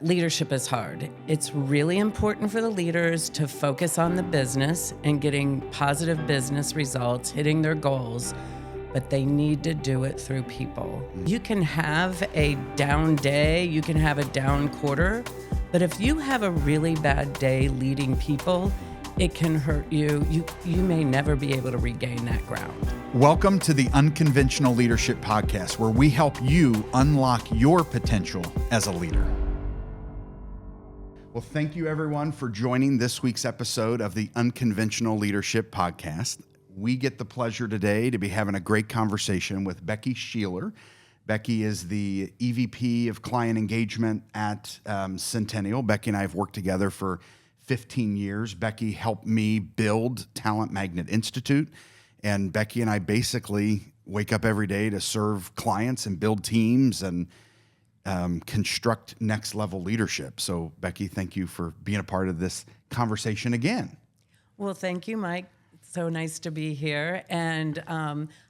leadership is hard. It's really important for the leaders to focus on the business and getting positive business results, hitting their goals, but they need to do it through people. You can have a down day, you can have a down quarter, but if you have a really bad day leading people, it can hurt you. You may never be able to regain that ground. Welcome to the Unconventional Leadership Podcast, where we help you unlock your potential as a leader. Well, thank you everyone for joining this week's episode of the Unconventional Leadership Podcast. We get the pleasure today to be having a great conversation with Becky Scheeler. Becky is the EVP of Client Engagement at Centennial. Becky and I have worked together for 15 years. Becky helped me build Talent Magnet Institute, and Becky and I basically wake up every day to serve clients and build teams and construct next level leadership. So Becky, thank you for being a part of this conversation again. Well, thank you, Mike. It's so nice to be here. And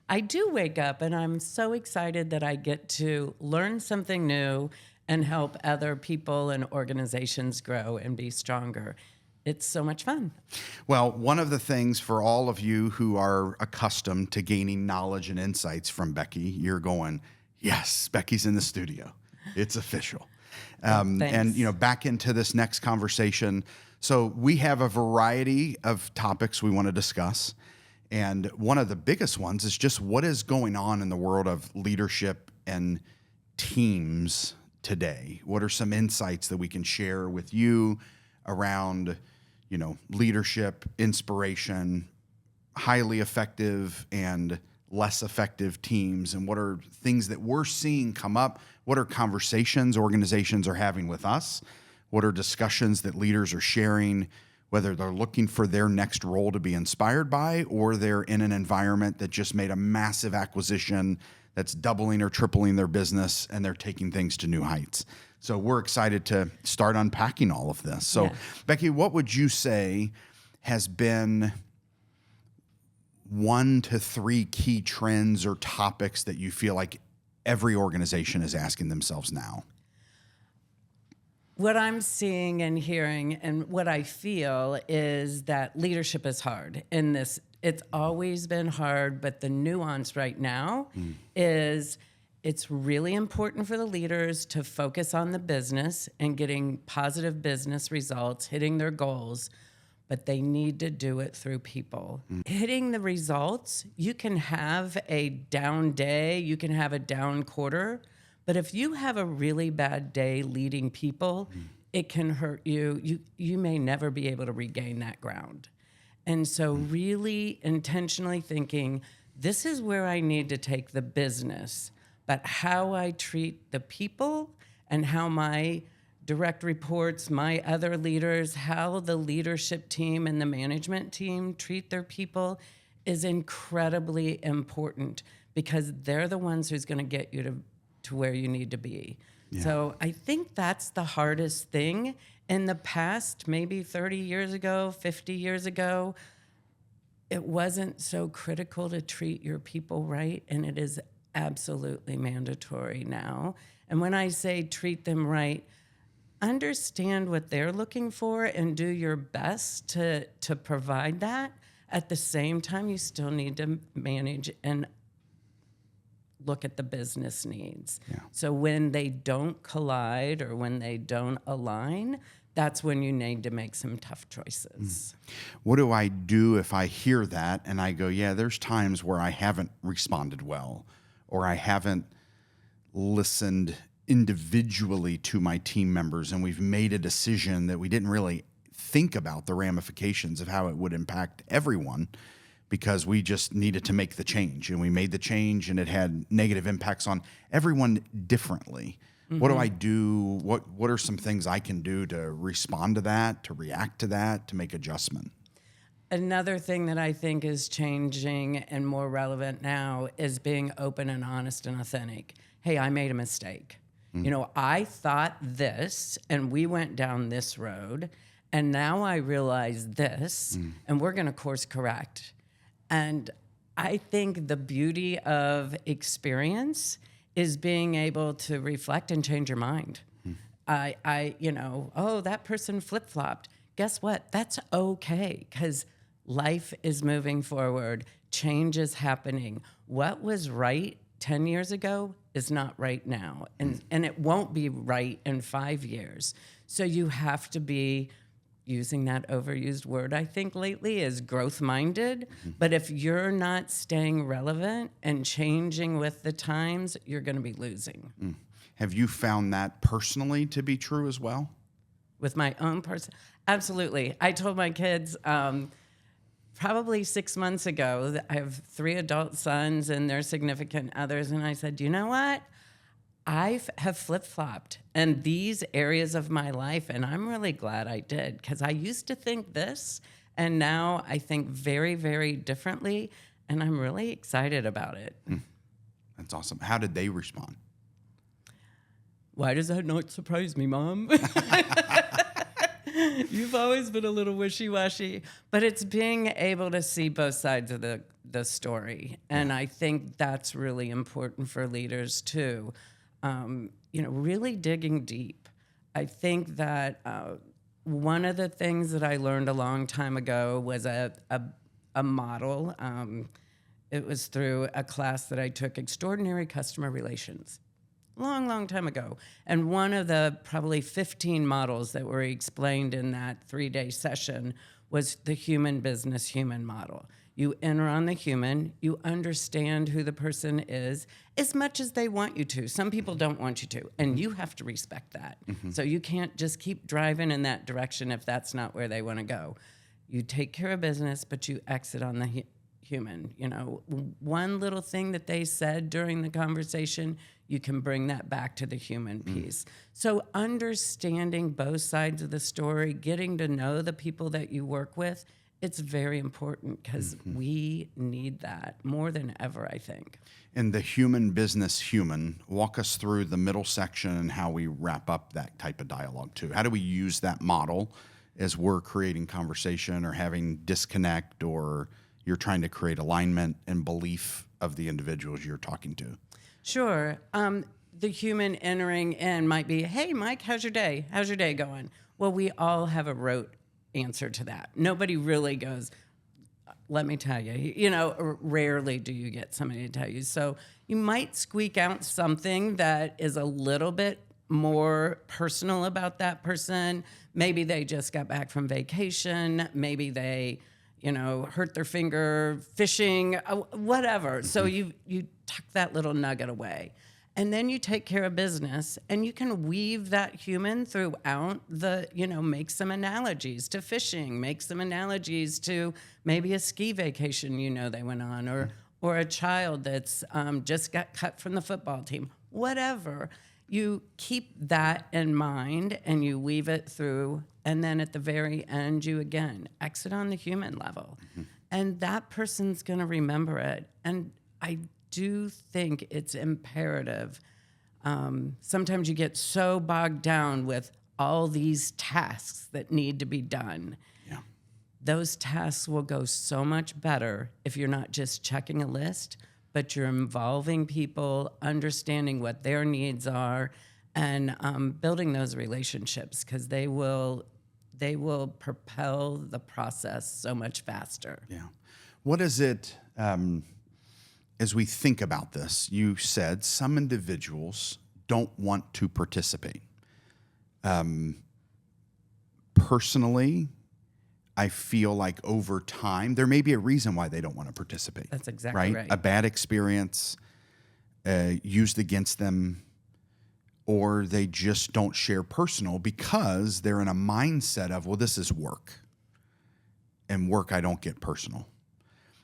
I do wake up and I'm so excited that I get to learn something new and help other people and organizations grow and be stronger. It's so much fun. Well, one of the things for all of you who are accustomed to gaining knowledge and insights from Becky, you're going, yes, Becky's in the studio. It's official. And, back into this next conversation. So we have a variety of topics we want to discuss. And one of the biggest ones is just what is going on in the world of leadership and teams today. What are some insights that we can share with you around, leadership, inspiration, highly effective and less effective teams, and what are things that we're seeing come up? What are conversations organizations are having with us? What are discussions that leaders are sharing, whether they're looking for their next role to be inspired by, or they're in an environment that just made a massive acquisition that's doubling or tripling their business and they're taking things to new heights. So we're excited to start unpacking all of this. So, Becky, what would you say has been 1 to 3 key trends or topics that you feel like every organization is asking themselves now? What I'm seeing and hearing and what I feel is that leadership is hard in this. It's always been hard, but the nuance right now is it's really important for the leaders to focus on the business and getting positive business results, hitting their goals, but they need to do it through people. Hitting the results, you can have a down day, you can have a down quarter, but if you have a really bad day leading people, it can hurt you. You may never be able to regain that ground. And so really intentionally thinking, this is where I need to take the business, but how I treat the people and how my direct reports, my other leaders, how the leadership team and the management team treat their people is incredibly important, because they're the ones who's going to get you to where you need to be. Yeah. So I think that's the hardest thing. In the past, maybe 30 years ago, 50 years ago, it wasn't so critical to treat your people right, and it is absolutely mandatory now. And when I say treat them right, understand what they're looking for and do your best to provide that. At the same time, you still need to manage and look at the business needs. Yeah. So when they don't collide or when they don't align, that's when you need to make some tough choices. What do I do if I hear that and I go, yeah, there's times where I haven't responded well, or I haven't listened individually to my team members, and we've made a decision that we didn't really think about the ramifications of how it would impact everyone, because we just needed to make the change, and we made the change and it had negative impacts on everyone differently. What do I do? What are some things I can do to respond to that, to react to that, to make adjustment? Another thing that I think is changing and more relevant now is being open and honest and authentic. Hey, I made a mistake. I thought this, and we went down this road, and now I realize this, and we're going to course correct. And I think the beauty of experience is being able to reflect and change your mind. oh, that person flip-flopped. Guess what? That's okay, because life is moving forward. Change is happening. What was right 10 years ago is not right now. And it won't be right in 5 years. So you have to be, using that overused word, I think lately, is growth-minded. But if you're not staying relevant and changing with the times, you're going to be losing. Have you found that personally to be true as well? With my own person? Absolutely. I told my kids probably 6 months ago that I have 3 adult sons and their significant others, and I said, you know what? I have flip-flopped in these areas of my life, and I'm really glad I did, because I used to think this, and now I think very, very differently, and I'm really excited about it. That's awesome. How did they respond? Why does that not surprise me, Mom? You've always been a little wishy-washy. But it's being able to see both sides of the story. And I think that's really important for leaders, too. Really digging deep. I think that one of the things that I learned a long time ago was a model. It was through a class that I took, Extraordinary Customer Relations. Long, long time ago. And one of the probably 15 models that were explained in that 3-day session was the human business human model. You enter on the human, you understand who the person is as much as they want you to. Some people don't want you to, and you have to respect that. So you can't just keep driving in that direction if that's not where they want to go. You take care of business, but you exit on the human. One little thing that they said during the conversation, you can bring that back to the human piece. So understanding both sides of the story, getting to know the people that you work with, it's very important, because we need that more than ever, I think. And the human business human, walk us through the middle section and how we wrap up that type of dialogue too. How do we use that model as we're creating conversation or having disconnect, or you're trying to create alignment and belief of the individuals you're talking to? Sure. The human entering in might be, hey, Mike, how's your day? How's your day going? Well, we all have a rote answer to that. Nobody really goes, let me tell you. Rarely do you get somebody to tell you. So you might squeak out something that is a little bit more personal about that person. Maybe they just got back from vacation. Maybe they hurt their finger fishing, whatever. So you tuck that little nugget away. And then you take care of business, and you can weave that human throughout make some analogies to fishing, make some analogies to maybe a ski vacation they went on, or a child that's just got cut from the football team, whatever. You keep that in mind, and you weave it through. And then at the very end, you again exit on the human level. And that person's going to remember it. And I do think it's imperative. Sometimes you get so bogged down with all these tasks that need to be done. Yeah. Those tasks will go so much better if you're not just checking a list, but you're involving people, understanding what their needs are, and building those relationships, because they will propel the process so much faster. Yeah. What is it, as we think about this, you said some individuals don't want to participate. Personally, I feel like over time, there may be a reason why they don't want to participate. That's exactly right. A bad experience used against them, or they just don't share personal because they're in a mindset of, well, this is work, and work I don't get personal.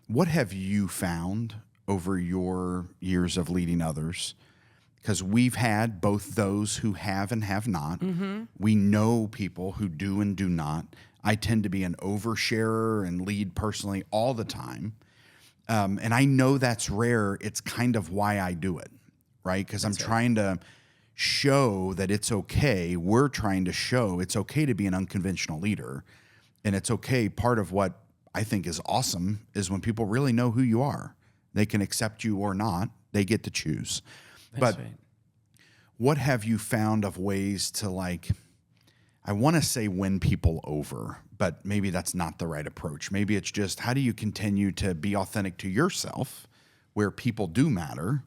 What have you found over your years of leading others? Because we've had both those who have and have not. We know people who do and do not. I tend to be an oversharer and lead personally all the time. And I know that's rare. It's kind of why I do it, right? Because I'm trying to show that it's okay. We're trying to show it's okay to be an unconventional leader. And it's okay. Part of what I think is awesome is when people really know who you are. They can accept you or not. They get to choose. That's right. what have you found of ways to, like, I want to say win people over, but maybe that's not the right approach. Maybe it's just, how do you continue to be authentic to yourself where people do matter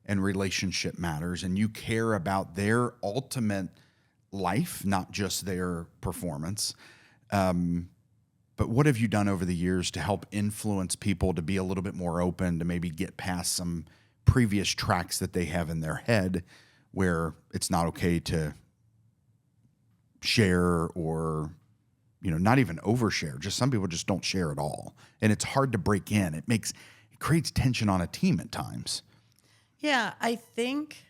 and relationship matters and you care about their ultimate life, not just their performance. But what have you done over the years to help influence people to be a little bit more open, to maybe get past some previous tracks that they have in their head where it's not okay to share or, not even overshare. Just some people just don't share at all. And it's hard to break in. It creates tension on a team at times. Yeah, I think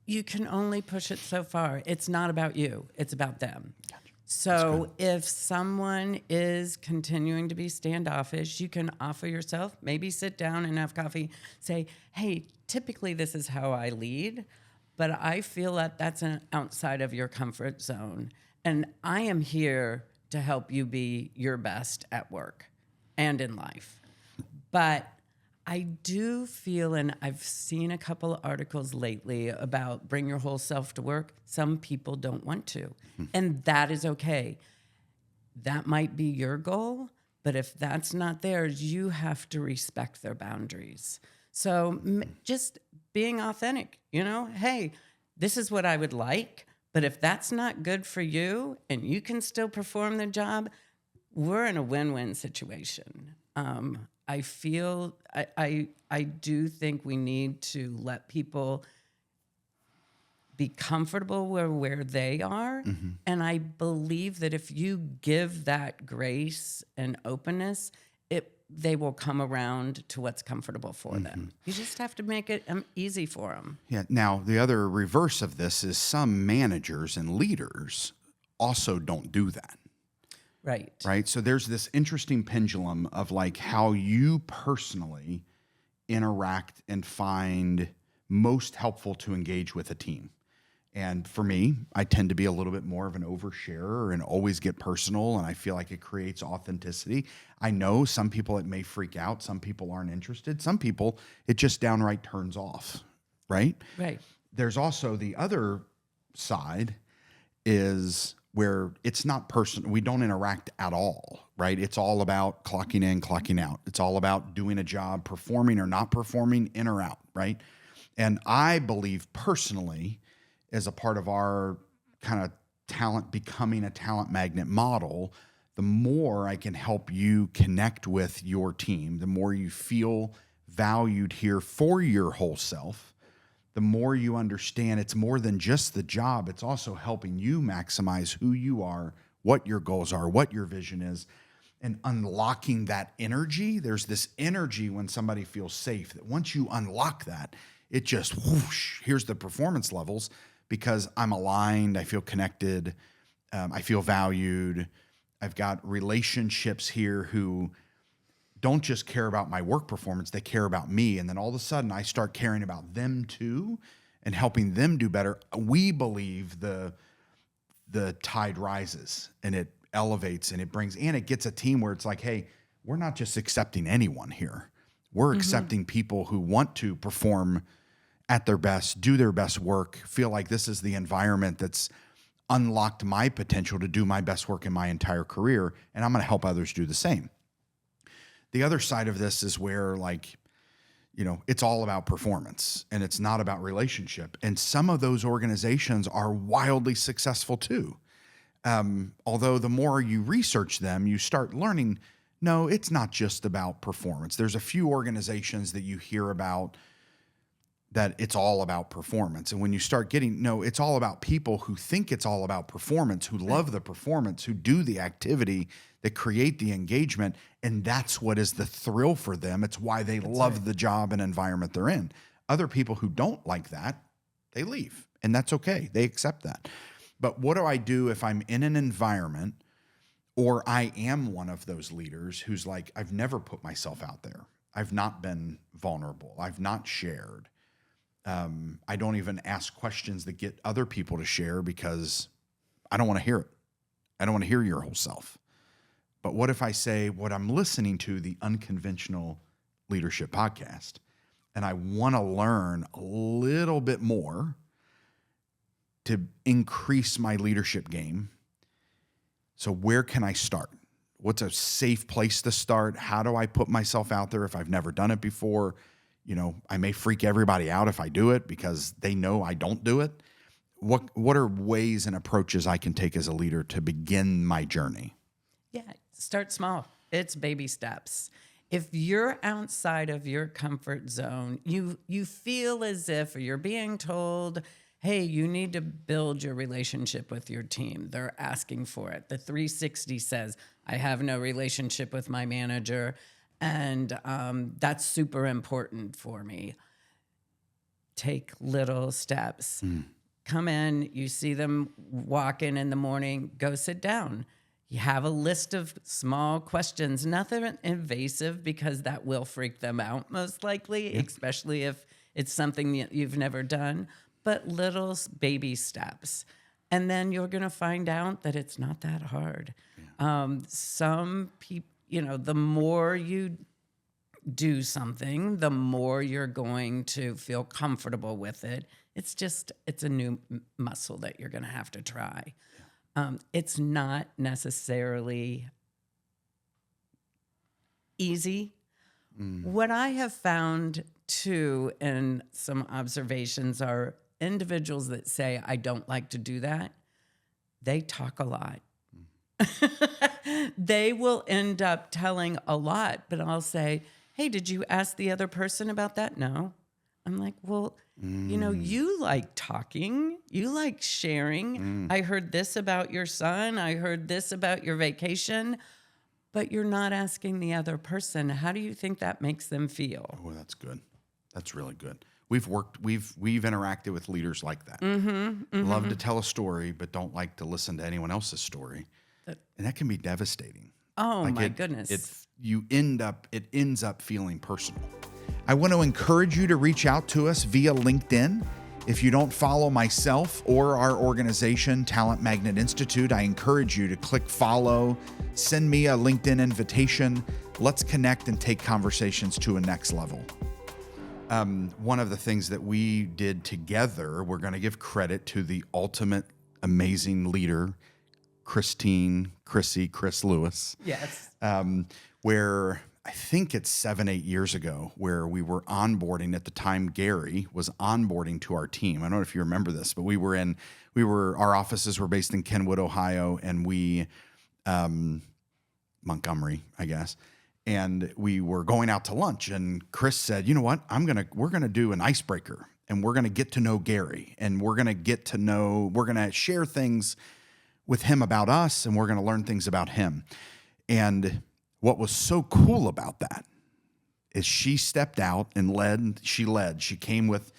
you can only push it so far. It's not about you. It's about them. Gotcha. So if someone is continuing to be standoffish, you can offer yourself, maybe sit down and have coffee, say, hey, typically this is how I lead, but I feel that that's outside of your comfort zone. And I am here to help you be your best at work and in life. But I do feel, and I've seen a couple of articles lately about bring your whole self to work. Some people don't want to, and that is okay. That might be your goal, but if that's not theirs, you have to respect their boundaries. So just being authentic, hey, this is what I would like, but if that's not good for you and you can still perform the job, we're in a win-win situation. I feel, I do think we need to let people be comfortable where they are. Mm-hmm. And I believe that if you give that grace and openness, they will come around to what's comfortable for them. You just have to make it easy for them. Yeah. Now, the other reverse of this is some managers and leaders also don't do that. Right. So there's this interesting pendulum of like how you personally interact and find most helpful to engage with a team. And for me, I tend to be a little bit more of an oversharer and always get personal, and I feel like it creates authenticity. I know some people it may freak out. Some people aren't interested. Some people it just downright turns off, right? Right. There's also the other side is where it's not personal. We don't interact at all, right? It's all about clocking in, clocking out. It's all about doing a job, performing or not performing, in or out, right? And I believe personally, as a part of our kind of talent, becoming a talent magnet model, the more I can help you connect with your team, the more you feel valued here for your whole self, the more you understand it's more than just the job. It's also helping you maximize who you are, what your goals are, what your vision is, and unlocking that energy. There's this energy when somebody feels safe that once you unlock that, it just whoosh, here's the performance levels because I'm aligned, I feel connected, I feel valued. I've got relationships here who don't just care about my work performance, they care about me. And then all of a sudden I start caring about them too and helping them do better. We believe the tide rises and it elevates and it gets a team where it's like, hey, we're not just accepting anyone here. We're accepting people who want to perform at their best, do their best work, feel like this is the environment that's unlocked my potential to do my best work in my entire career. And I'm going to help others do the same. The other side of this is where it's all about performance and it's not about relationship. And some of those organizations are wildly successful too. Although the more you research them, you start learning, no, it's not just about performance. There's a few organizations that you hear about that it's all about performance. And when you start it's all about people who think it's all about performance, who love the performance, who do the activity, that create the engagement. And that's what is the thrill for them. It's why they love the job and environment they're in. Other people who don't like that, they leave. And that's okay. They accept that. But what do I do if I'm in an environment or I am one of those leaders who's like, I've never put myself out there. I've not been vulnerable. I've not shared. I don't even ask questions that get other people to share because I don't want to hear it. I don't want to hear your whole self. But what if I say what I'm listening to, the Unconventional Leadership Podcast, and I want to learn a little bit more to increase my leadership game. So where can I start? What's a safe place to start? How do I put myself out there if I've never done it before? I may freak everybody out if I do it because they know I don't do it. What are ways and approaches I can take as a leader to begin my journey? Yeah, start small. It's baby steps. If you're outside of your comfort zone, you feel as if you're being told, hey, you need to build your relationship with your team. They're asking for it. The 360 says, I have no relationship with my manager, and that's super important for me. Take little steps. Come in, you see them walking in the morning, go sit down. You have a list of small questions, nothing invasive because that will freak them out most likely, especially if it's something that you've never done, but little baby steps. And then you're going to find out that it's not that hard. Some people, the more you do something, the more you're going to feel comfortable with it. It's a new muscle that you're going to have to try. It's not necessarily easy. What I have found too, in some observations, are individuals that say, I don't like to do that. They talk a lot. They will end up telling a lot, but I'll say, hey, did you ask the other person about that? No. I'm like, well, you like talking. You like sharing. I heard this about your son. I heard this about your vacation. But you're not asking the other person. How do you think that makes them feel? Oh, that's good. That's really good. We've interacted with leaders like that. Love to tell a story, but don't like to listen to anyone else's story. And that can be devastating. Oh, my goodness. It ends up feeling personal. I want to encourage you to reach out to us via LinkedIn. If you don't follow myself or our organization, Talent Magnet Institute, I encourage you to click follow, send me a LinkedIn invitation. Let's connect and take conversations to a next level. One of the things that we did together, we're going to give credit to the ultimate amazing leader, Chris Lewis. Yes. Where I think it's 7-8 years ago, where we were onboarding at the time. Gary was onboarding to our team. I don't know if you remember this, but our offices were based in Kenwood, Ohio, and Montgomery, I guess. And we were going out to lunch, and Chris said, you know what, we're going to do an icebreaker, and we're going to get to know Gary, and we're going to share things with him about us, and we're going to learn things about him. And what was so cool about that is she stepped out and led. She came with,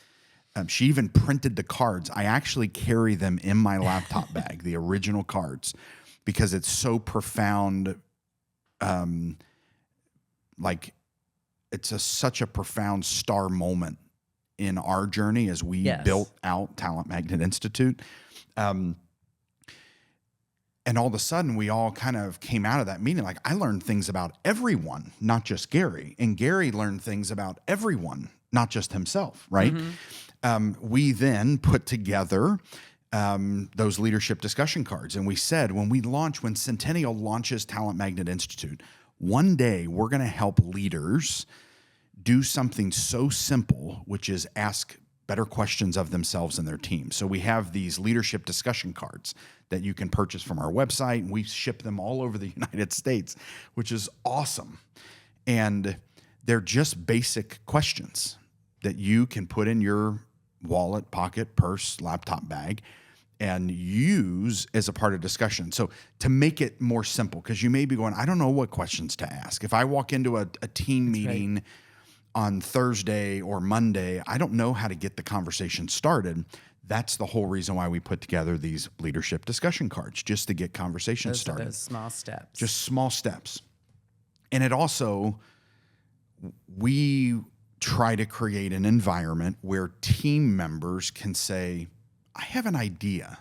she even printed the cards. I actually carry them in my laptop bag, the original cards, because it's so profound. Such a profound star moment in our journey as we built out Talent Magnet Institute. And all of a sudden, we all kind of came out of that meeting like, I learned things about everyone, not just Gary. And Gary learned things about everyone, not just himself, right? We then put together those leadership discussion cards. And we said, when Centennial launches Talent Magnet Institute, one day we're going to help leaders do something so simple, which is ask better questions of themselves and their team. So we have these leadership discussion cards that you can purchase from our website, and we ship them all over the United States, which is awesome. And they're just basic questions that you can put in your wallet, pocket, purse, laptop bag, and use as a part of discussion. So to make it more simple, because you may be going, I don't know what questions to ask. If I walk into a team meeting on Thursday or Monday, I don't know how to get the conversation started. That's the whole reason why we put together these leadership discussion cards, just to get conversations started. Those small steps. Just small steps. And it also, we try to create an environment where team members can say, I have an idea.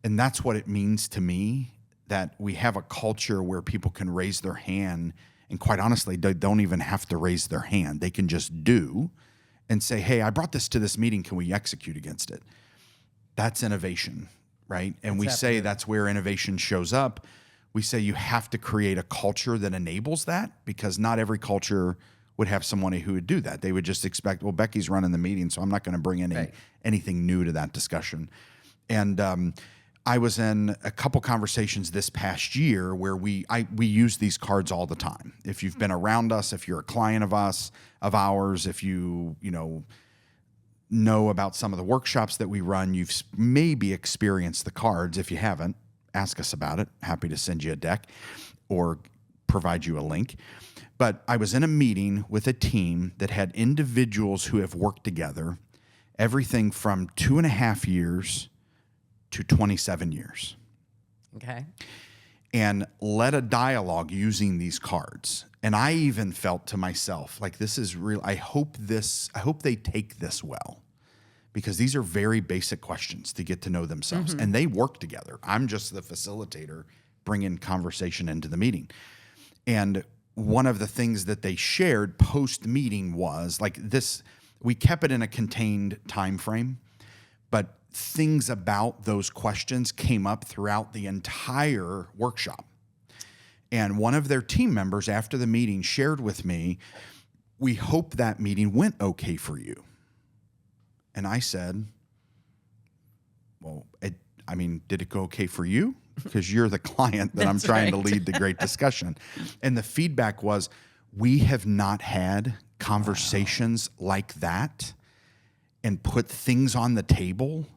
And that's what it means to me, that we have a culture where people can raise their hand. And quite honestly, they don't even have to raise their hand. They can just do and say, hey, I brought this to this meeting. Can we execute against it? That's innovation, right? And we Exactly. say that's where innovation shows up. We say you have to create a culture that enables that, because not every culture would have someone who would do that. They would just expect, well, Becky's running the meeting, so I'm not going to bring anything new to that discussion. And I was in a couple conversations this past year where we use these cards all the time. If you've been around us, if you're a client of ours, if you know about some of the workshops that we run, you've maybe experienced the cards. If you haven't, ask us about it. Happy to send you a deck or provide you a link. But I was in a meeting with a team that had individuals who have worked together everything from 2.5 years to 27 years. Okay. And led a dialogue using these cards. And I even felt to myself, like, this is real. I hope they take this well, because these are very basic questions to get to know themselves. Mm-hmm. And they work together. I'm just the facilitator bringing conversation into the meeting. And one of the things that they shared post-meeting was like this, we kept it in a contained time frame, but things about those questions came up throughout the entire workshop. And one of their team members after the meeting shared with me, we hope that meeting went okay for you. And I said, well, did it go okay for you? Because you're the client that I'm trying to lead the great discussion. And the feedback was, we have not had conversations like that and put things on the table.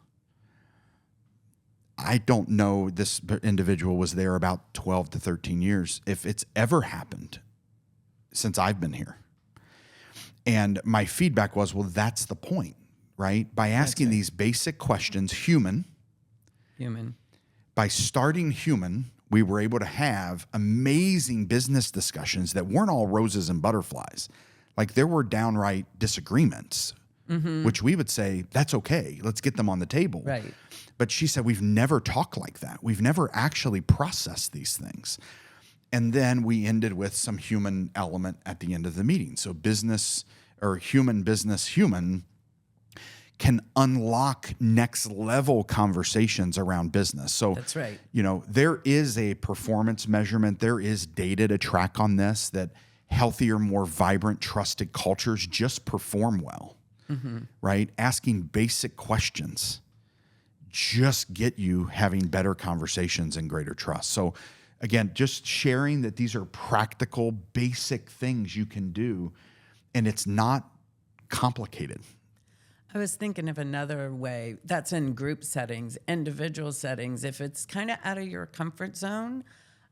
I don't know, this individual was there about 12 to 13 years, if it's ever happened since I've been here. And my feedback was, well, that's the point, right? By asking these basic questions, human. By starting human, we were able to have amazing business discussions that weren't all roses and butterflies. Like, there were downright disagreements, which we would say, that's okay. Let's get them on the table. Right. But she said, we've never talked like that. We've never actually processed these things. And then we ended with some human element at the end of the meeting. So business human can unlock next level conversations around business. So that's right. There is a performance measurement. There is data to track on this, that healthier, more vibrant, trusted cultures just perform well, right? Asking basic questions just get you having better conversations and greater trust. So again, just sharing that these are practical, basic things you can do, and it's not complicated. I was thinking of another way. That's in group settings, individual settings. If it's kind of out of your comfort zone,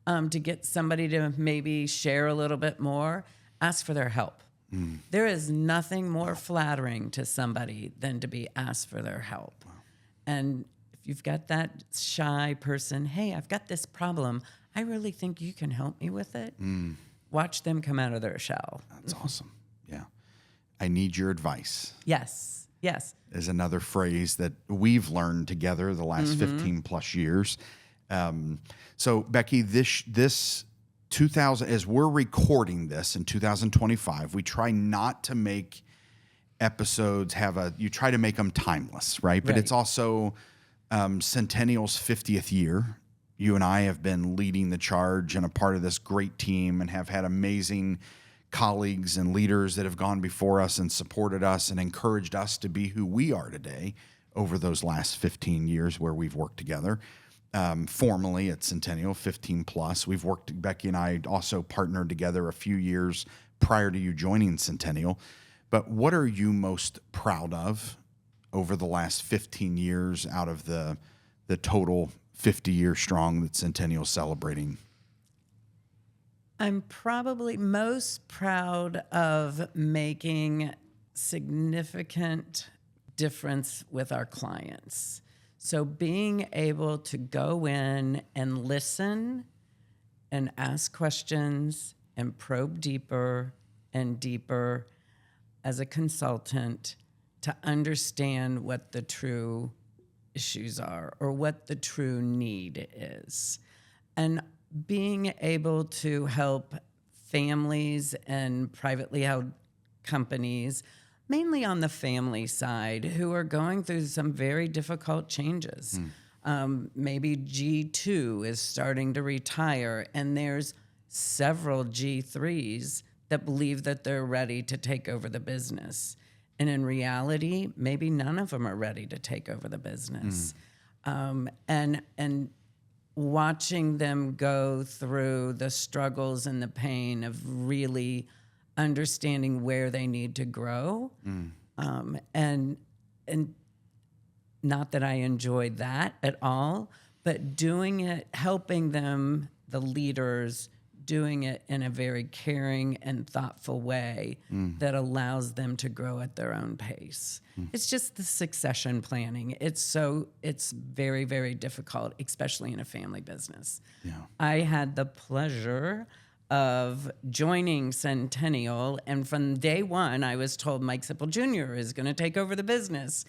to get somebody to maybe share a little bit more, ask for their help. There is nothing more flattering to somebody than to be asked for their help. Wow. And if you've got that shy person, hey, I've got this problem, I really think you can help me with it. Watch them come out of their shell. That's awesome. Yeah. I need your advice. Yes. Is another phrase that we've learned together the last 15 plus years. So Becky, this 2000, as we're recording this in 2025, we try not to make episodes you try to make them timeless, right? But it's also Centennial's 50th year. You and I have been leading the charge and a part of this great team, and have had amazing colleagues and leaders that have gone before us and supported us and encouraged us to be who we are today over those last 15 years where we've worked together. Formally at Centennial, 15 plus. Becky and I also partnered together a few years prior to you joining Centennial. But what are you most proud of over the last 15 years out of the total 50 years strong that Centennial's celebrating? I'm probably most proud of making significant difference with our clients. So being able to go in and listen and ask questions and probe deeper and deeper as a consultant to understand what the true issues are or what the true need is. And being able to help families and privately held companies mainly on the family side, who are going through some very difficult changes. Maybe G2 is starting to retire, and there's several G3s that believe that they're ready to take over the business. And in reality, maybe none of them are ready to take over the business. And watching them go through the struggles and the pain of really understanding where they need to grow. And not that I enjoyed that at all, but doing it, helping them, the leaders, doing it in a very caring and thoughtful way that allows them to grow at their own pace. It's just the succession planning. It's very, very difficult, especially in a family business. Yeah. I had the pleasure of joining Centennial, and from day one, I was told Mike Sipple Jr. is going to take over the business.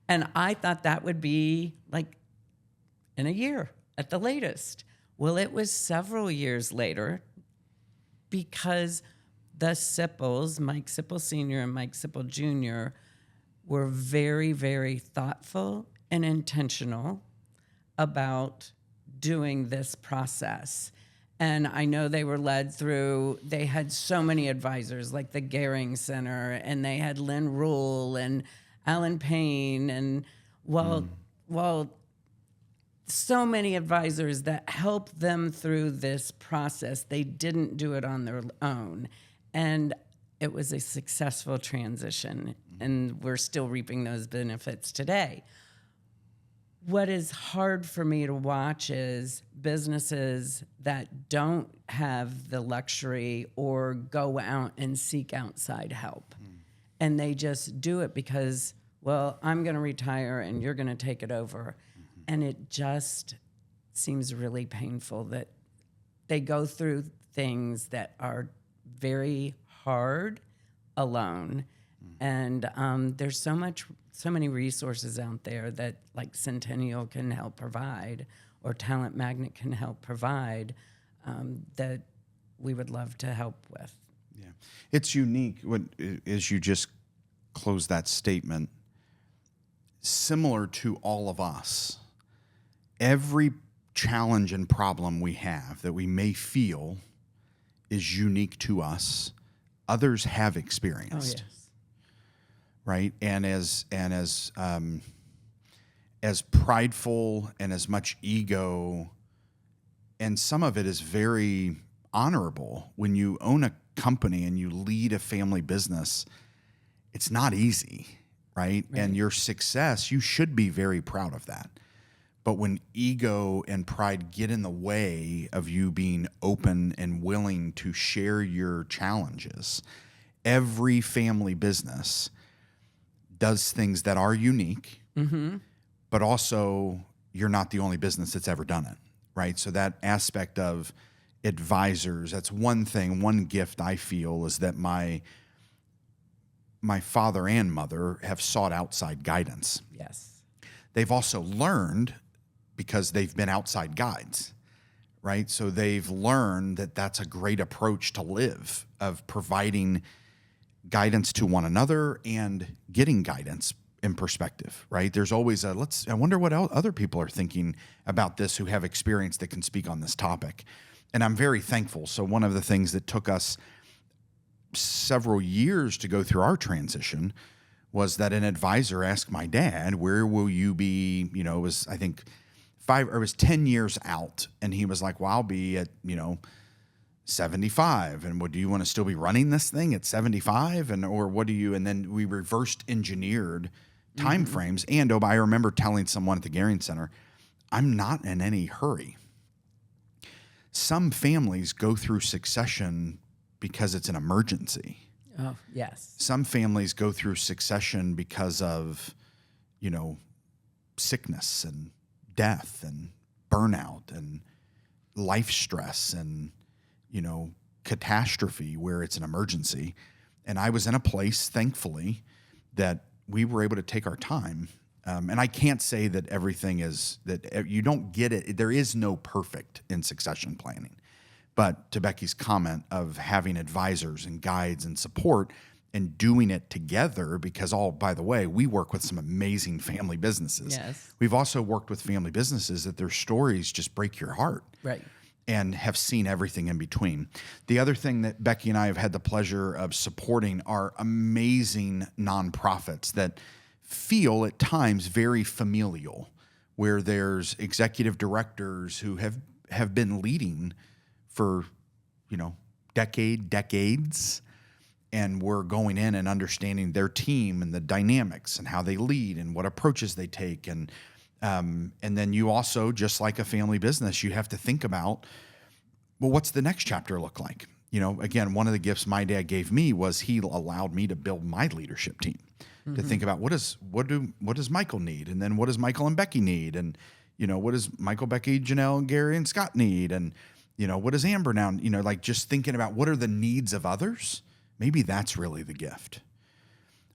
And I thought that would be like in a year at the latest. Well, it was several years later because the Sipples, Mike Sipple Sr. and Mike Sipple Jr., were very, very thoughtful and intentional about doing this process. And I know they were led through, they had so many advisors like the Gehring Center, and they had Lynn Rule and Alan Payne, and so many advisors that helped them through this process. They didn't do it on their own. And it was a successful transition, and we're still reaping those benefits today. What is hard for me to watch is businesses that don't have the luxury or go out and seek outside help. And they just do it because, well, I'm going to retire and you're going to take it over. And it just seems really painful that they go through things that are very hard alone. And there's so many resources out there that like Centennial can help provide, or Talent Magnet can help provide, that we would love to help with. Yeah, it's unique as you just close that statement. Similar to all of us, every challenge and problem we have that we may feel is unique to us. Others have experienced. Oh, yes. Right, and as prideful and as much ego, and some of it is very honorable. When you own a company and you lead a family business, it's not easy, right? And your success, you should be very proud of that. But when ego and pride get in the way of you being open and willing to share your challenges, every family business does things that are unique, but also you're not the only business that's ever done it, right? So that aspect of advisors, that's one thing, one gift I feel is that my father and mother have sought outside guidance. Yes. They've also learned because they've been outside guides, right? So they've learned that that's a great approach to live, of providing guidance to one another and getting guidance in perspective, right? There's always I wonder what other people are thinking about this who have experience that can speak on this topic. And I'm very thankful. So one of the things that took us several years to go through our transition was that an advisor asked my dad, where will you be? You know, it was, I think, 10 years out. And he was like, well, I'll be at, 75, and do you want to still be running this thing at 75, or what do you? And then we reversed engineered time frames. And I remember telling someone at the Gehring Center, I'm not in any hurry. Some families go through succession because it's an emergency. Oh, yes. Some families go through succession because of, sickness and death and burnout and life stress and catastrophe where it's an emergency. And I was in a place, thankfully, that we were able to take our time. And I can't say that everything is, that you don't get it. There is no perfect in succession planning. But to Becky's comment of having advisors and guides and support, and doing it together, because by the way, we work with some amazing family businesses. Yes. We've also worked with family businesses that their stories just break your heart. Right. And have seen everything in between. The other thing that Becky and I have had the pleasure of supporting are amazing nonprofits that feel at times very familial, where there's executive directors who have been leading for, decades, and we're going in and understanding their team and the dynamics and how they lead and what approaches they take. And then you also, just like a family business, you have to think about, well, what's the next chapter look like? Again, one of the gifts my dad gave me was he allowed me to build my leadership team, to think about what does Michael need? And then what does Michael and Becky need? And, what does Michael, Becky, Janelle, and Gary, and Scott need? And, what does Amber now? Like just thinking about what are the needs of others? Maybe that's really the gift.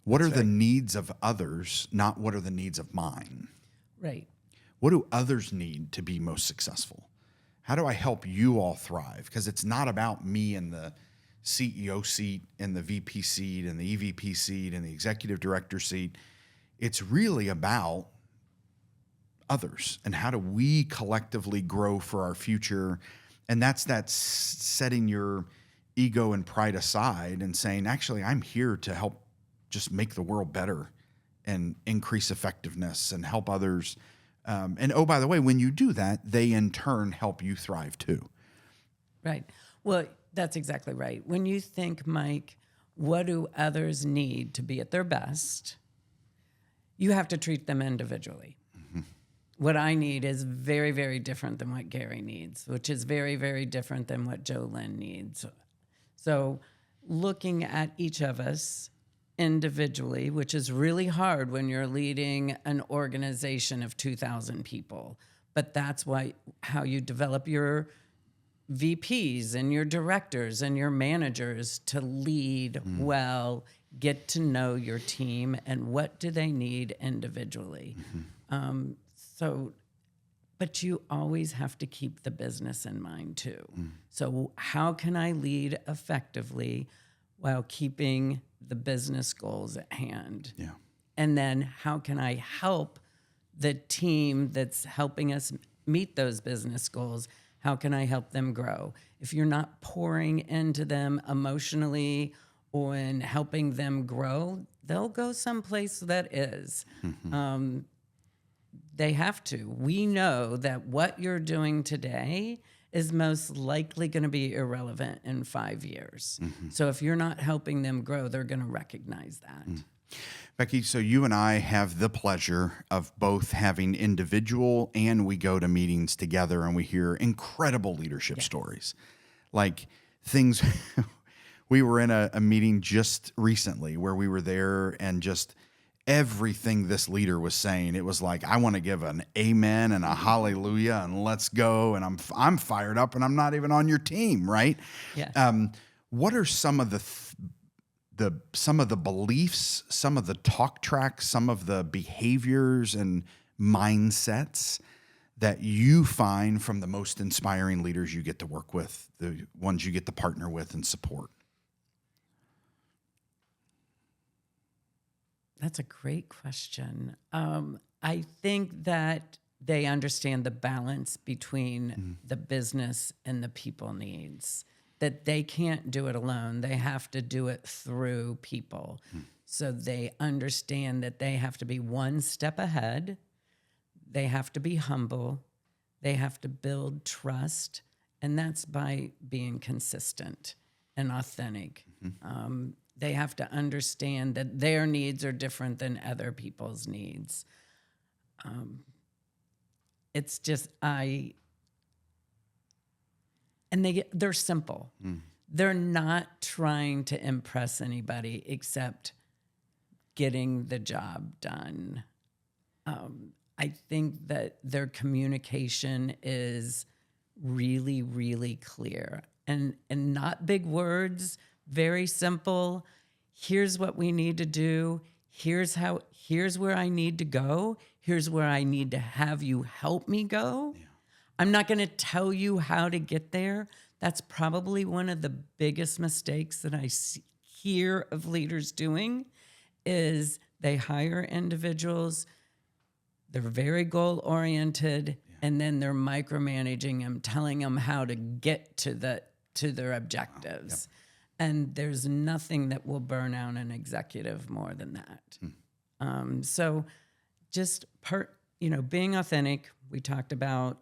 What are the needs of others, not what are the needs of mine? Right. What do others need to be most successful? How do I help you all thrive? Because it's not about me in the CEO seat and the VP seat and the EVP seat and the executive director seat. It's really about others and how do we collectively grow for our future. And that's setting your ego and pride aside and saying, actually, I'm here to help just make the world better and increase effectiveness and help others. And oh, by the way, when you do that, they in turn help you thrive too. Right. Well, that's exactly right. When you think, Mike, what do others need to be at their best? You have to treat them individually. Mm-hmm. What I need is very, very different than what Gary needs, which is very, very different than what Jolynn needs. So looking at each of us individually, which is really hard when you're leading an organization of 2,000 people. But that's how you develop your VPs and your directors and your managers to lead well, get to know your team and what do they need individually. But you always have to keep the business in mind too. So how can I lead effectively while keeping the business goals at hand? Yeah. And then how can I help the team that's helping us meet those business goals? How can I help them grow? If you're not pouring into them emotionally or in helping them grow, they'll go someplace that is. They have to. We know that what you're doing today is most likely going to be irrelevant in 5 years. So if you're not helping them grow, they're going to recognize that. Becky, so you and I have the pleasure of both having individual and we go to meetings together and we hear incredible leadership stories. Like things, we were in a meeting just recently where we were there and just everything this leader was saying, it was like, I want to give an amen and a hallelujah and let's go. And I'm fired up and I'm not even on your team, right? Yeah. What are some of the beliefs, some of the talk tracks, some of the behaviors and mindsets that you find from the most inspiring leaders you get to work with, the ones you get to partner with and support? That's a great question. I think that they understand the balance between the business and the people needs, that they can't do it alone. They have to do it through people. So they understand that they have to be one step ahead. They have to be humble. They have to build trust. And that's by being consistent and authentic. They have to understand that their needs are different than other people's needs. It's just, and they're simple. They're not trying to impress anybody except getting the job done. I think that their communication is really, really clear and not big words. Very simple. Here's what we need to do. Here's where I need to go. Here's where I need to have you help me go. Yeah. I'm not going to tell you how to get there. That's probably one of the biggest mistakes that I hear of leaders doing is they hire individuals, they're very goal-oriented, and then they're micromanaging them, telling them how to get to their objectives. And there's nothing that will burn out an executive more than that. So just being authentic, we talked about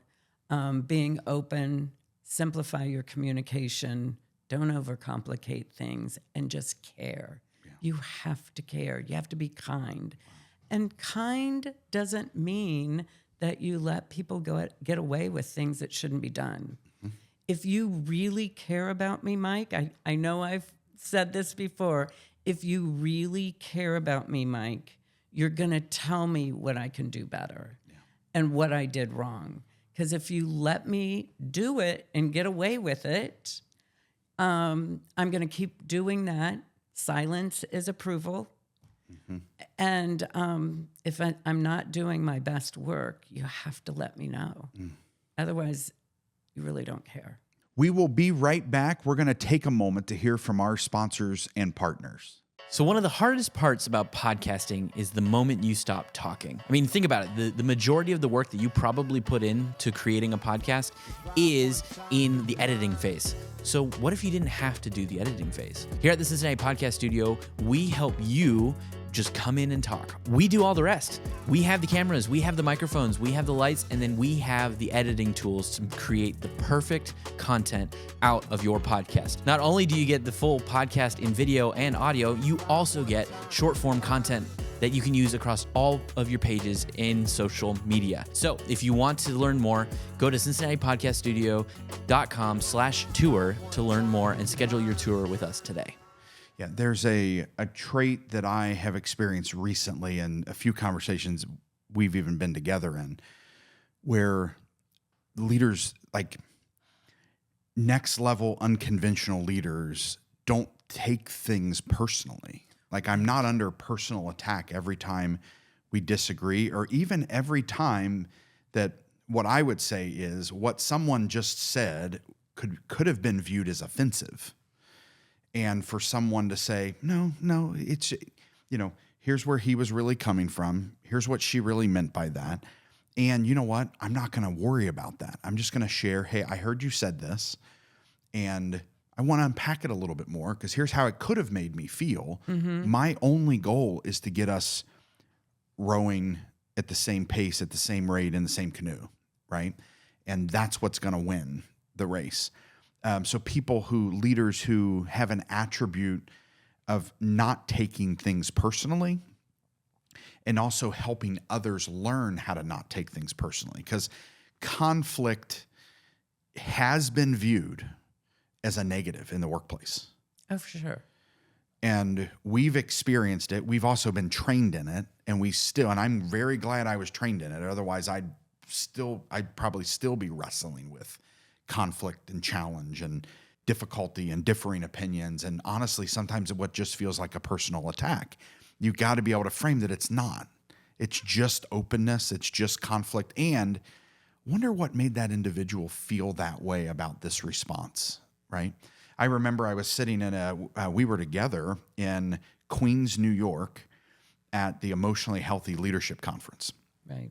being open, simplify your communication, don't overcomplicate things, and just care. Yeah. You have to care. You have to be kind. Wow. And kind doesn't mean that you let people get away with things that shouldn't be done. Mm-hmm. If you really care about me, Mike, I know I've said this before. If you really care about me, Mike, you're going to tell me what I can do better and what I did wrong. Because if you let me do it and get away with it, I'm going to keep doing that. Silence is approval. Mm-hmm. And if I'm not doing my best work, you have to let me know. Otherwise, you really don't care. We will be right back. We're going to take a moment to hear from our sponsors and partners. So one of the hardest parts about podcasting is the moment you stop talking. I mean, think about it. The majority of the work that you probably put into creating a podcast is in the editing phase. So what if you didn't have to do the editing phase? Here at the Cincinnati Podcast Studio, we help you just come in and talk. We do all the rest. We have the cameras, we have the microphones, we have the lights, and then we have the editing tools to create the perfect content out of your podcast. Not only do you get the full podcast in video and audio, you also get short form content that you can use across all of your pages in social media. So if you want to learn more, go to CincinnatiPodcastStudio.com/tour to learn more and schedule your tour with us today. Yeah, there's a trait that I have experienced recently and a few conversations we've even been together in where leaders, like next level unconventional leaders, don't take things personally. Like I'm not under personal attack every time we disagree or even every time that what I would say is what someone just said could have been viewed as offensive. And for someone to say, no, it's, here's where he was really coming from. Here's what she really meant by that. And you know what? I'm not going to worry about that. I'm just going to share, hey, I heard you said this, and I want to unpack it a little bit more because here's how it could have made me feel. Mm-hmm. My only goal is to get us rowing at the same pace, at the same rate, in the same canoe, right? And that's what's going to win the race. So leaders who have an attribute of not taking things personally and also helping others learn how to not take things personally. Because conflict has been viewed as a negative in the workplace. Oh, for sure. And we've experienced it. We've also been trained in it. And I'm very glad I was trained in it. Otherwise, I'd probably still be wrestling with conflict and challenge and difficulty and differing opinions. And honestly, sometimes what just feels like a personal attack. You got to be able to frame that it's not. It's just openness. It's just conflict. And wonder what made that individual feel that way about this response, right? I remember I was sitting we were together in Queens, New York at the Emotionally Healthy Leadership Conference. Right.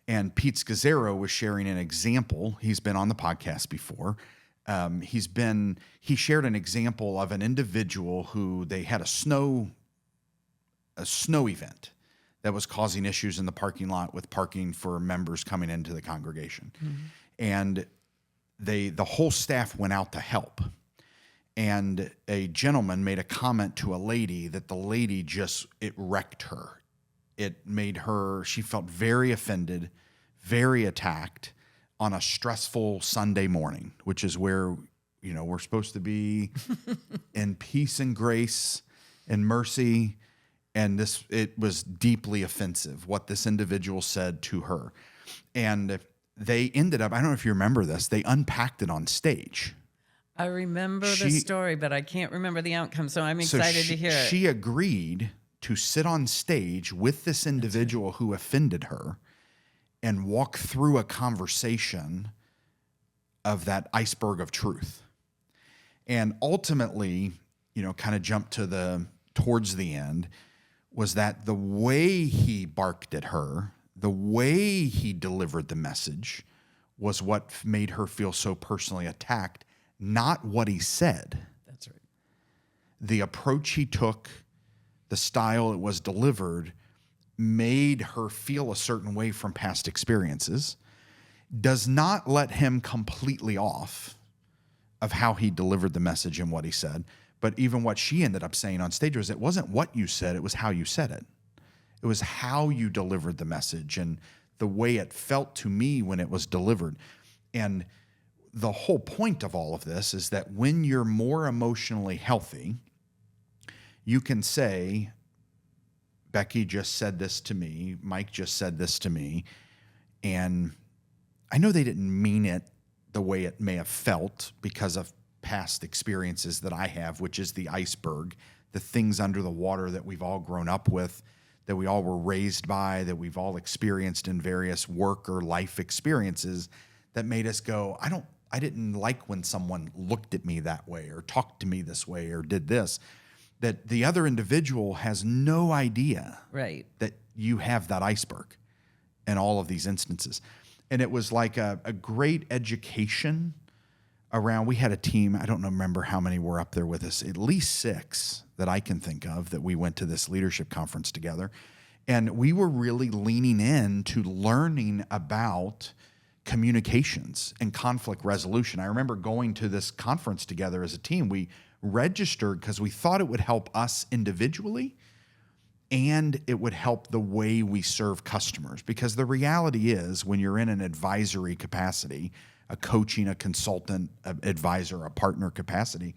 And Pete Scazzaro was sharing an example. He's been on the podcast before. He shared an example of an individual who they had a snow event that was causing issues in the parking lot with parking for members coming into the congregation. Mm-hmm. And the whole staff went out to help. And a gentleman made a comment to a lady that the lady it wrecked her. It made she felt very offended, very attacked on a stressful Sunday morning, which is where, we're supposed to be in peace and grace and mercy. And it was deeply offensive what this individual said to her. And they ended up, I don't know if you remember this, they unpacked it on stage. I remember the story, but I can't remember the outcome. So I'm excited to hear it. She agreed to sit on stage with this individual who offended her and walk through a conversation of that iceberg of truth. And ultimately, kind of jumped towards the end, was that the way he barked at her, the way he delivered the message, was what made her feel so personally attacked, not what he said. That's right. The approach he took, the style it was delivered, made her feel a certain way from past experiences, does not let him completely off of how he delivered the message and what he said. But even what she ended up saying on stage was, it wasn't what you said, it was how you said it. It was how you delivered the message and the way it felt to me when it was delivered. And the whole point of all of this is that when you're more emotionally healthy, you can say, Becky just said this to me, Mike just said this to me, and I know they didn't mean it the way it may have felt because of past experiences that I have, which is the iceberg, the things under the water that we've all grown up with, that we all were raised by, that we've all experienced in various work or life experiences that made us go, I didn't like when someone looked at me that way or talked to me this way or did this, that the other individual has no idea Right. that you have that iceberg in all of these instances. And it was like a great education around, we had a team, I don't remember how many were up there with us, at least 6 that I can think of, that we went to this leadership conference together. And we were really leaning in to learning about communications and conflict resolution. I remember going to this conference together as a team. We registered because we thought it would help us individually and it would help the way we serve customers. Because the reality is, when you're in an advisory capacity, a coaching, a consultant, an advisor, a partner capacity,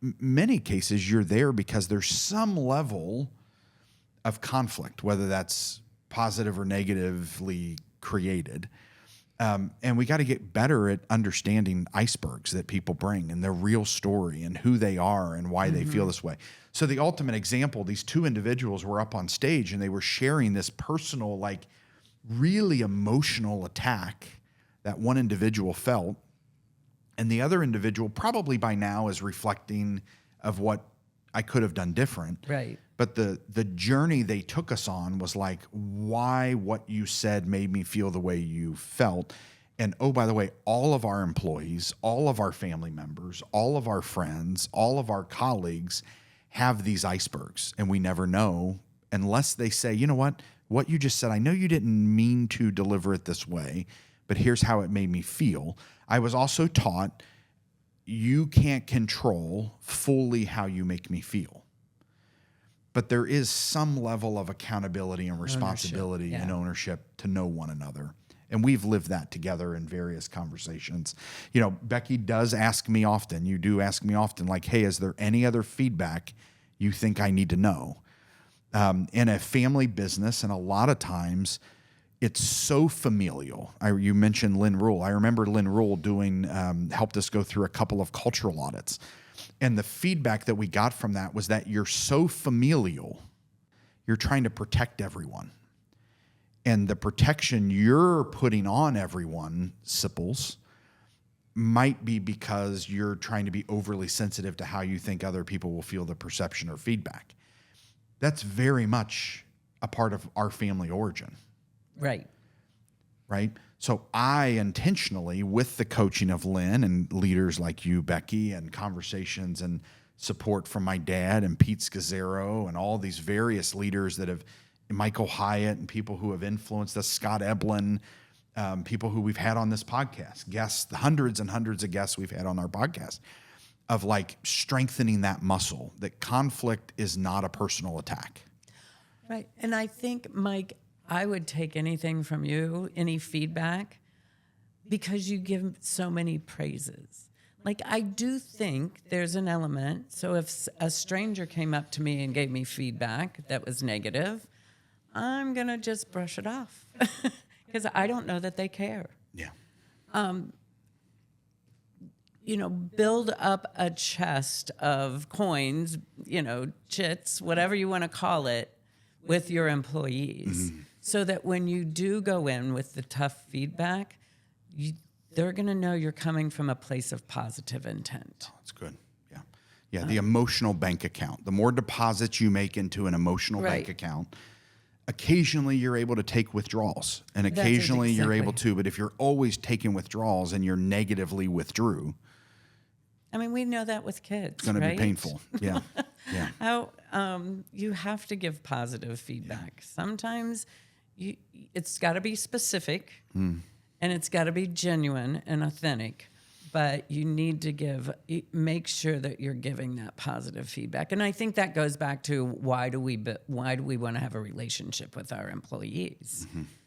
many cases you're there because there's some level of conflict, whether that's positive or negatively created. And we got to get better at understanding icebergs that people bring and their real story and who they are and why they feel this way. So the ultimate example, these 2 individuals were up on stage and they were sharing this personal, like really emotional attack that one individual felt. And the other individual probably by now is reflecting of what I could have done different. Right. But the journey they took us on was like, why what you said made me feel the way you felt. And oh, by the way, all of our employees, all of our family members, all of our friends, all of our colleagues have these icebergs. And we never know unless they say, you know what you just said, I know you didn't mean to deliver it this way, but here's how it made me feel. I was also taught you can't control fully how you make me feel. But there is some level of accountability and responsibility and ownership to know one another. And we've lived that together in various conversations. Becky does ask me often, you do ask me often, like, hey, is there any other feedback you think I need to know? In a family business, and a lot of times it's so familial. You mentioned Lynn Rule. I remember Lynn Rule helped us go through a couple of cultural audits. And the feedback that we got from that was that you're so familial, you're trying to protect everyone. And the protection you're putting on everyone, Sipples, might be because you're trying to be overly sensitive to how you think other people will feel the perception or feedback. That's very much a part of our family origin. Right. Right? So I intentionally, with the coaching of Lynn and leaders like you, Becky, and conversations and support from my dad and Pete Scazzaro and all these various leaders that have, Michael Hyatt and people who have influenced us, Scott Eblin, people who we've had on this podcast, guests, the hundreds and hundreds of guests we've had on our podcast, of like strengthening that muscle, that conflict is not a personal attack. Right. And I think, Mike, I would take anything from you, any feedback, because you give so many praises. Like, I do think there's an element. So if a stranger came up to me and gave me feedback that was negative, I'm going to just brush it off because I don't know that they care. Yeah. Build up a chest of coins, chits, whatever you want to call it, with your employees. Mm-hmm. So that when you do go in with the tough feedback, they're going to know you're coming from a place of positive intent. Oh, that's good. Yeah. Yeah, the emotional bank account. The more deposits you make into an emotional bank account, occasionally you're able to take withdrawals, and occasionally you're able to. But if you're always taking withdrawals and you're negatively withdrew, I mean, we know that with kids. It's going to be painful. Yeah, yeah. You have to give positive feedback. Sometimes it's got to be specific, and it's got to be genuine and authentic. But you need to make sure that you're giving that positive feedback. And I think that goes back to why do we want to have a relationship with our employees,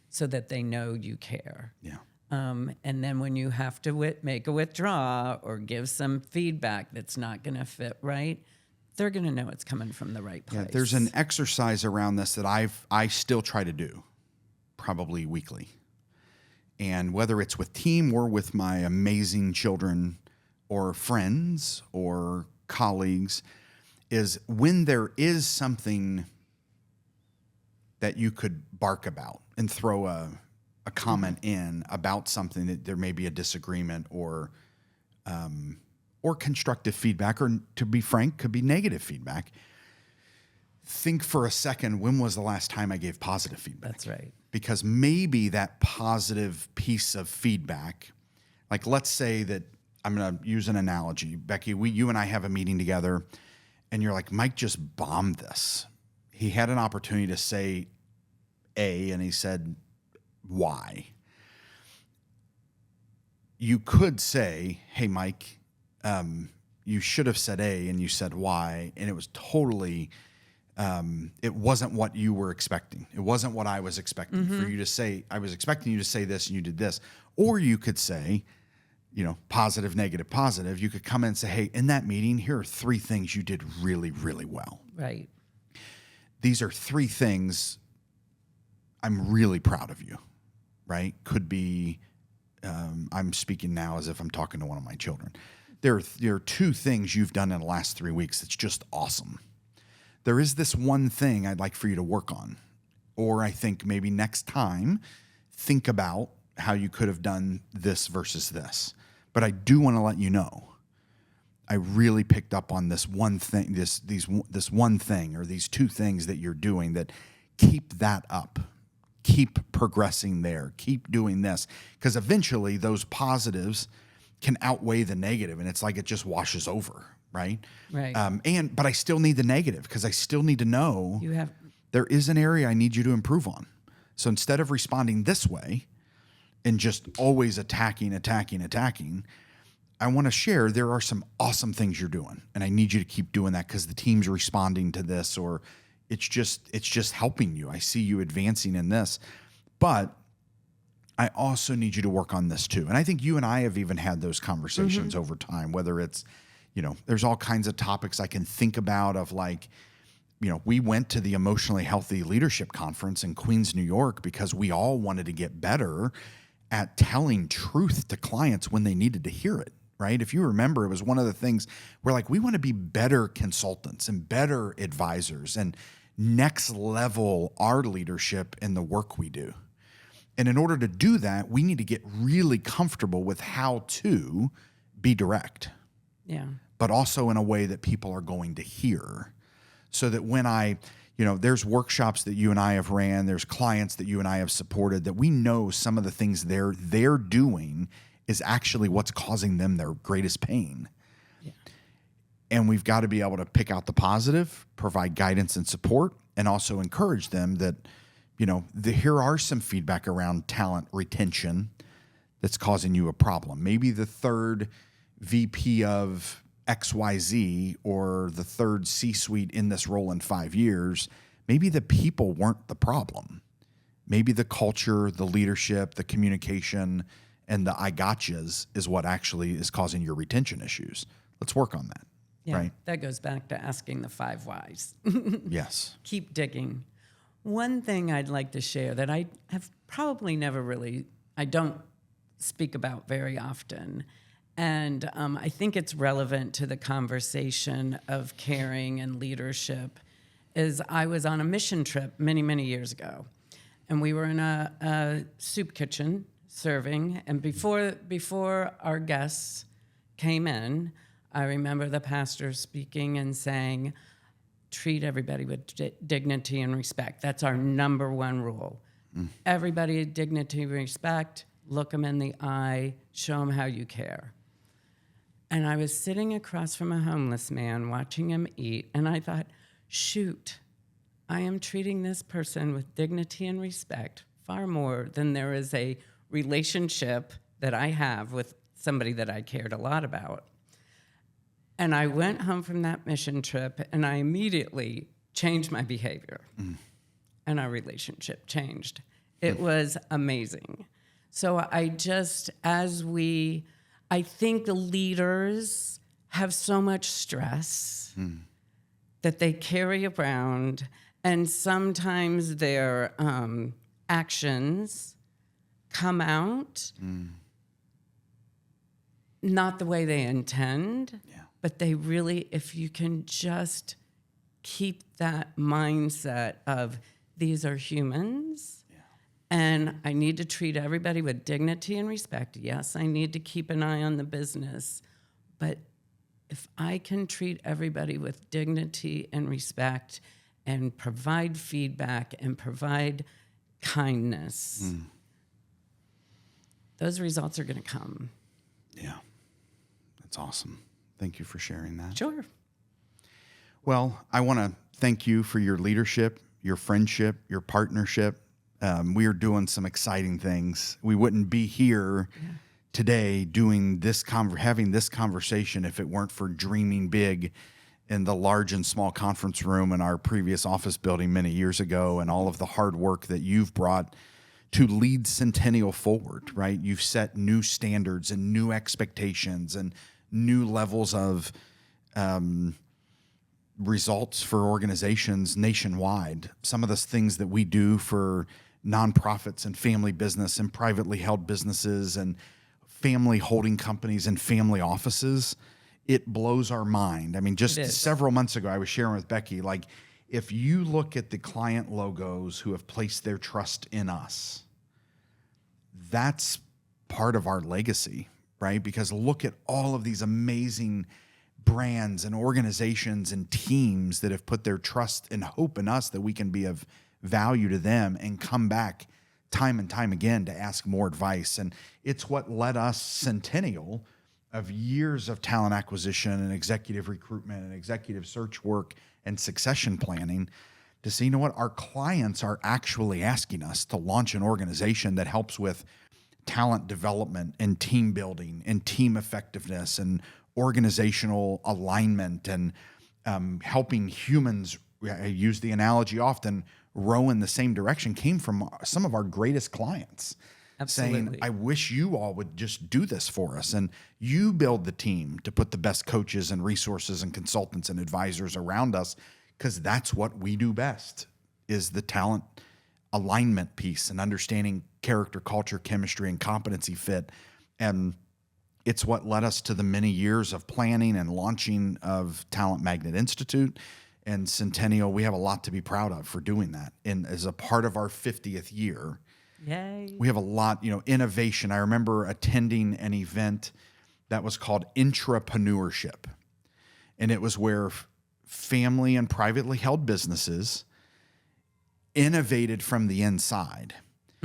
so that they know you care. Yeah. And then when you have to make a withdrawal or give some feedback that's not going to fit right, they're going to know it's coming from the right place. Yeah, there's an exercise around this that I still try to do, probably weekly. And whether it's with team or with my amazing children or friends or colleagues, is when there is something that you could bark about and throw a comment in about something that there may be a disagreement or constructive feedback, or to be frank, could be negative feedback. Think for a second, when was the last time I gave positive feedback? That's right. Because maybe that positive piece of feedback, like let's say that, I'm going to use an analogy. Becky, you and I have a meeting together, and you're like, Mike just bombed this. He had an opportunity to say A, and he said Y. You could say, hey, Mike, you should have said A and you said Y, and it was totally... it wasn't what you were expecting. It wasn't what I was expecting for you to say. I was expecting you to say this and you did this. Or you could say, positive, negative, positive. You could come in and say, hey, in that meeting, here are 3 things you did really, really well. Right. These are 3 things I'm really proud of you, right? Could be, I'm speaking now as if I'm talking to one of my children. There are 2 things you've done in the last 3 weeks that's just awesome. There is this one thing I'd like for you to work on. Or I think maybe next time, think about how you could have done this versus this. But I do want to let you know, I really picked up on this one thing, this one thing, or these 2 things that you're doing, that keep that up. Keep progressing there. Keep doing this. Because eventually those positives can outweigh the negative, and it's like it just washes over. Right. But I still need the negative, because I still need to know there is an area I need you to improve on. So instead of responding this way and just always attacking, I want to share there are some awesome things you're doing, and I need you to keep doing that because the team's responding to this, or it's just helping you. I see you advancing in this, but I also need you to work on this too. And I think you and I have even had those conversations over time, whether it's, there's all kinds of topics I can think about of, like, we went to the Emotionally Healthy Leadership Conference in Queens, New York, because we all wanted to get better at telling truth to clients when they needed to hear it, right? If you remember, it was one of the things we're like, we want to be better consultants and better advisors and next level our leadership in the work we do. And in order to do that, we need to get really comfortable with how to be direct. Yeah. But also in a way that people are going to hear, so that when there's workshops that you and I have ran, there's clients that you and I have supported, that we know some of the things they're doing is actually what's causing them their greatest pain. Yeah. And we've got to be able to pick out the positive, provide guidance and support, and also encourage them that, here are some feedback around talent retention that's causing you a problem. Maybe the 3rd VP of XYZ or the 3rd C-suite in this role in 5 years, maybe the people weren't the problem. Maybe the culture, the leadership, the communication, and the I gotchas is what actually is causing your retention issues. Let's work on that. Yeah, right? That goes back to asking the 5 whys. Yes. Keep digging. One thing I'd like to share that I have probably I don't speak about very often, and I think it's relevant to the conversation of caring and leadership, is I was on a mission trip many, many years ago, and we were in a soup kitchen serving, and before our guests came in, I remember the pastor speaking and saying, treat everybody with dignity and respect. That's our number one rule. Everybody, dignity and respect, look them in the eye, show them how you care. And I was sitting across from a homeless man watching him eat, and I thought, shoot, I am treating this person with dignity and respect far more than there is a relationship that I have with somebody that I cared a lot about. And I went home from that mission trip, and I immediately changed my behavior. And our relationship changed. It was amazing. So I think the leaders have so much stress that they carry around, and sometimes their actions come out not the way they intend. But they really, if you can just keep that mindset of these are humans, and I need to treat everybody with dignity and respect. Yes, I need to keep an eye on the business, but if I can treat everybody with dignity and respect and provide feedback and provide kindness, those results are going to come. Yeah, that's awesome. Thank you for sharing that. Sure. Well, I want to thank you for your leadership, your friendship, your partnership. We are doing some exciting things. We wouldn't be here today doing this, having this conversation if it weren't for dreaming big in the large and small conference room in our previous office building many years ago, and all of the hard work that you've brought to lead Centennial forward, right? You've set new standards and new expectations and new levels of results for organizations nationwide. Some of the things that we do for nonprofits and family business and privately held businesses and family holding companies and family offices, it blows our mind. I mean, just several months ago, I was sharing with Becky, like, if you look at the client logos who have placed their trust in us, that's part of our legacy, right? Because look at all of these amazing brands and organizations and teams that have put their trust and hope in us that we can be of value to them and come back time and time again to ask more advice. And it's what led us, Centennial, of years of talent acquisition and executive recruitment and executive search work and succession planning, to see, you know what, our clients are actually asking us to launch an organization that helps with talent development and team building and team effectiveness and organizational alignment and helping humans, I use the analogy often, row in the same direction, came from some of our greatest clients. Absolutely. Saying, I wish you all would just do this for us. And you build the team to put the best coaches and resources and consultants and advisors around us, because that's what we do best, is the talent alignment piece and understanding character, culture, chemistry, and competency fit. And it's what led us to the many years of planning and launching of Talent Magnet Institute and Centennial. We have a lot to be proud of for doing that. And as a part of our 50th year, yay, we have a lot, innovation. I remember attending an event that was called Intrapreneurship. And it was where family and privately held businesses innovated from the inside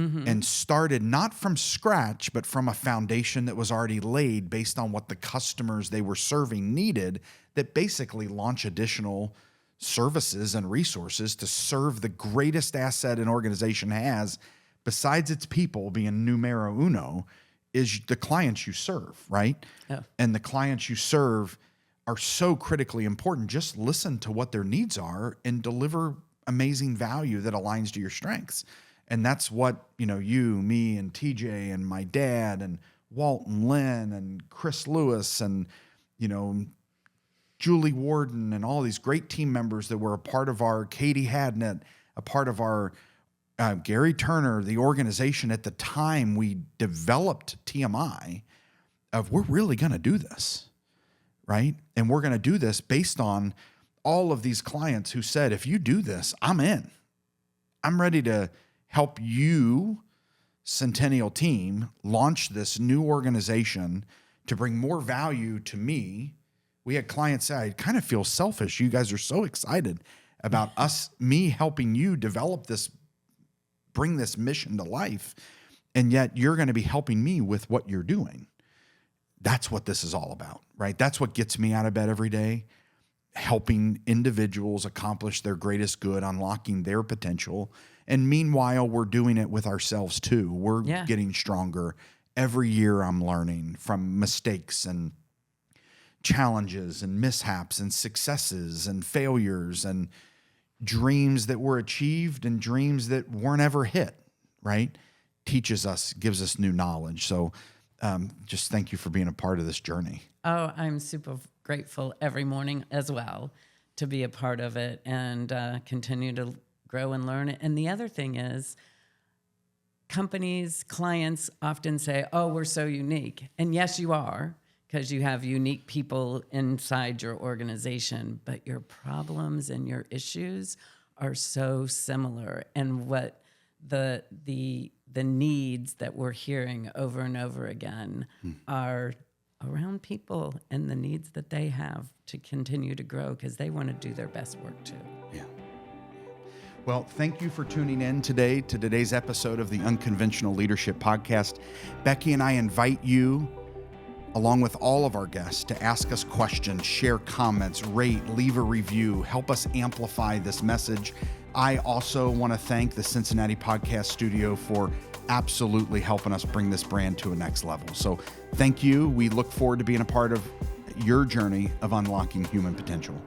and started not from scratch, but from a foundation that was already laid based on what the customers they were serving needed, that basically launch additional services and resources to serve the greatest asset an organization has, besides its people being numero uno, is the clients you serve, right? Yeah. And the clients you serve are so critically important. Just listen to what their needs are and deliver amazing value that aligns to your strengths. And that's what, you, me, and TJ, and my dad, and Walt, and Lynn, and Chris Lewis, and, Julie Warden, and all these great team members that were a part of our, Katie Hadnett, a part of our, Gary Turner, the organization at the time we developed TMI, of we're really going to do this, right? And we're going to do this based on all of these clients who said, if you do this, I'm in. I'm ready to help you, Centennial team, launch this new organization to bring more value to me We had clients say, I kind of feel selfish. You guys are so excited about me helping you develop this, bring this mission to life. And yet you're going to be helping me with what you're doing. That's what this is all about, right? That's what gets me out of bed every day, helping individuals accomplish their greatest good, unlocking their potential. And meanwhile, we're doing it with ourselves too. We're getting stronger. Every year I'm learning from mistakes and challenges and mishaps and successes and failures and dreams that were achieved and dreams that weren't ever hit, right? Teaches us, gives us new knowledge. So just thank you for being a part of this journey. Oh, I'm super grateful every morning as well to be a part of it and continue to grow and learn. And the other thing is, companies, clients often say, oh, we're so unique. And yes, you are, because you have unique people inside your organization, but your problems and your issues are so similar. And what the needs that we're hearing over and over again are around people and the needs that they have to continue to grow because they want to do their best work too. Yeah. Well, thank you for tuning in today to today's episode of the Unconventional Leadership Podcast. Becky and I invite you, along with all of our guests, to ask us questions, share comments, rate, leave a review, help us amplify this message. I also want to thank the Cincinnati Podcast Studio for absolutely helping us bring this brand to a next level. So thank you. We look forward to being a part of your journey of unlocking human potential.